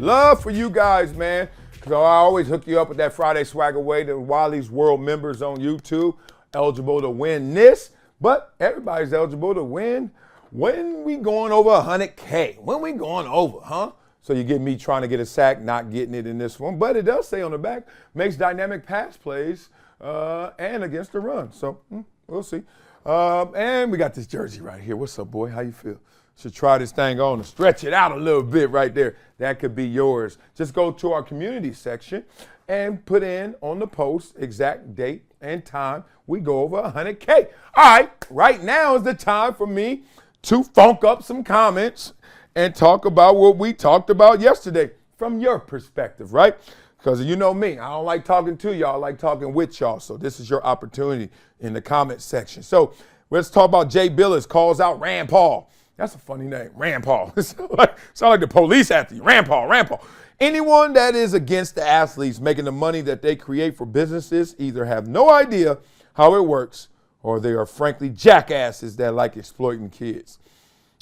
Love for you guys, man. Because I always hook you up with that Friday swag away. The Wiley's World members on YouTube, eligible to win this. But everybody's eligible to win when we going over 100K. When we going over, huh? So you get me trying to get a sack, not getting it in this one. But it does say on the back, makes dynamic pass plays and against the run. So we'll see. And we got this jersey right here. What's up, boy? How you feel? Should try this thing on and stretch it out a little bit right there. That could be yours. Just go to our community section and put in on the post exact date and time we go over 100K. All right, right now is the time for me to funk up some comments and talk about what we talked about yesterday from your perspective, right? Because you know me, I don't like talking to y'all, I like talking with y'all. So this is your opportunity in the comment section. So let's talk about Jay Bilas calls out Rand Paul. That's a funny name, Rand Paul. Sound like the police after you, Rand Paul, Rand Paul. Anyone that is against the athletes making the money that they create for businesses either have no idea how it works or they are frankly jackasses that like exploiting kids.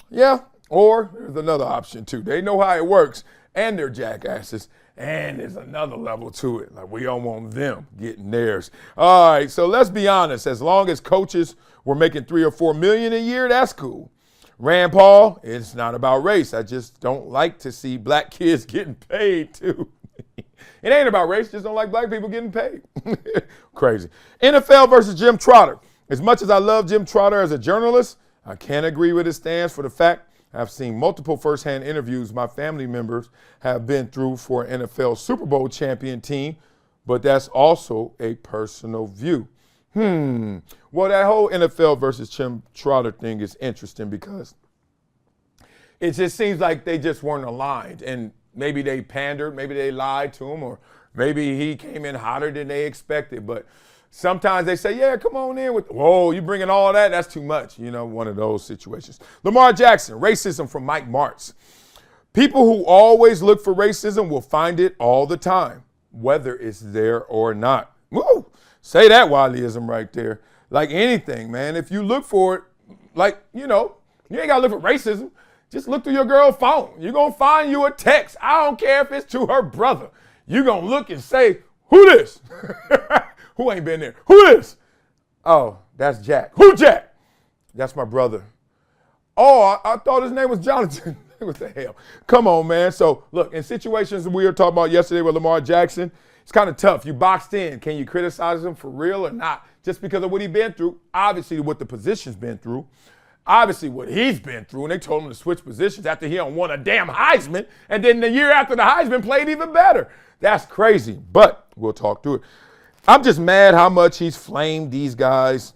Yeah, or there's another option too. They know how it works and they're jackasses. And there's another level to it. Like we don't want them getting theirs. All right, so let's be honest. As long as coaches were making $3 or $4 million a year, that's cool. Rand Paul, it's not about race. I just don't like to see black kids getting paid too. It ain't about race, just don't like black people getting paid. Crazy. NFL versus Jim Trotter. As much as I love Jim Trotter as a journalist, I can't agree with his stance for the fact I've seen multiple firsthand interviews my family members have been through for an NFL Super Bowl champion team, but that's also a personal view. Well, that whole NFL versus Jim Trotter thing is interesting because it just seems like they just weren't aligned. And maybe they pandered, maybe they lied to him, or maybe he came in hotter than they expected. But sometimes they say, yeah, come on in with, whoa, you bringing all that? That's too much. You know, one of those situations. Lamar Jackson, racism from Mike Martz. People who always look for racism will find it all the time, whether it's there or not. Woo! Say that Wileyism right there. Like anything, man. If you look for it, like, you know, you ain't got to look for racism. Just look through your girl's phone. You're going to find you a text. I don't care if it's to her brother. You're going to look and say, who this? Who ain't been there? Who this? Oh, that's Jack. Who Jack? That's my brother. Oh, I thought his name was Jonathan. What the hell? Come on, man. So, look, in situations we were talking about yesterday with Lamar Jackson, it's kind of tough. You boxed in. Can you criticize him for real or not? Just because of what he's been through, obviously what the position's been through, obviously what he's been through, and they told him to switch positions after he won a damn Heisman, and then the year after the Heisman played even better. That's crazy, but we'll talk through it. I'm just mad how much he's flamed these guys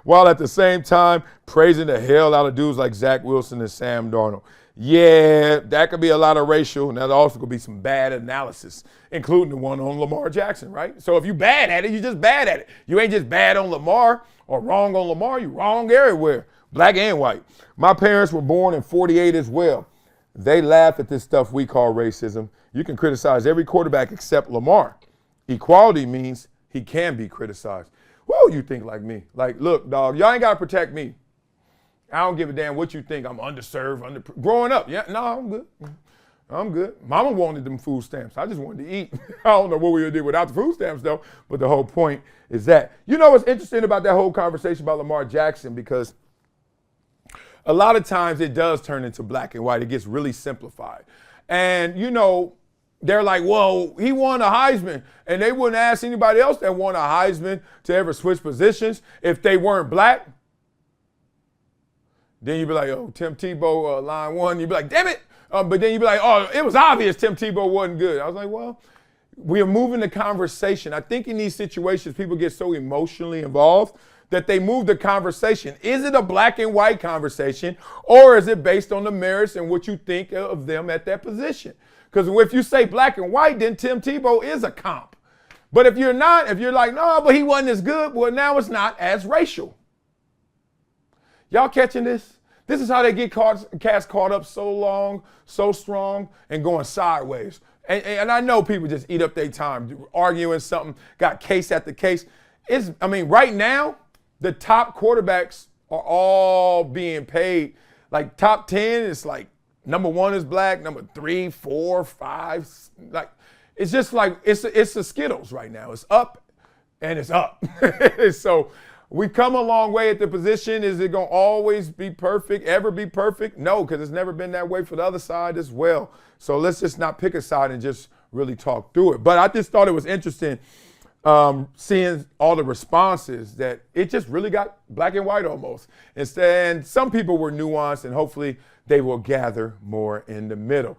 while at the same time praising the hell out of dudes like Zach Wilson and Sam Darnold. Yeah, that could be a lot of racial, and that also could be some bad analysis, including the one on Lamar Jackson, right? So if you bad at it, you just bad at it. You ain't just bad on Lamar or wrong on Lamar, you wrong everywhere, black and white. My parents were born in 48 as well. They laugh at this stuff we call racism. You can criticize every quarterback except Lamar. Equality means he can be criticized. Whoa, you think like me. Like, look, dog, y'all ain't got to protect me. I don't give a damn what you think. I'm underserved, growing up. Yeah, no, I'm good. I'm good. Mama wanted them food stamps. I just wanted to eat. I don't know what we would do without the food stamps, though. But the whole point is that. You know what's interesting about that whole conversation about Lamar Jackson? Because a lot of times it does turn into black and white. It gets really simplified. And, you know, they're like, well, he won a Heisman. And they wouldn't ask anybody else that won a Heisman to ever switch positions if they weren't black. Then you'd be like, oh, Tim Tebow, line one. You'd be like, damn it. But then you'd be like, oh, it was obvious Tim Tebow wasn't good. I was like, well, we are moving the conversation. I think in these situations, people get so emotionally involved that they move the conversation. Is it a black and white conversation, or is it based on the merits and what you think of them at that position? Because if you say black and white, then Tim Tebow is a comp. But if you're not, if you're like, no, but he wasn't as good, well, now it's not as racial. Y'all catching this? This is how they get cats caught up so long, so strong, and going sideways. And I know people just eat up their time arguing something, got case after case. Right now, the top quarterbacks are all being paid. Like top 10 is like number 1 is black, number 3, 4, 5, like it's just like it's the Skittles right now. It's up and it's up. So we come a long way at the position. Is it gonna always be perfect, ever be perfect? No, because it's never been that way for the other side as well. So let's just not pick a side and just really talk through it. But I just thought it was interesting seeing all the responses that it just really got black and white almost. And some people were nuanced, and hopefully they will gather more in the middle.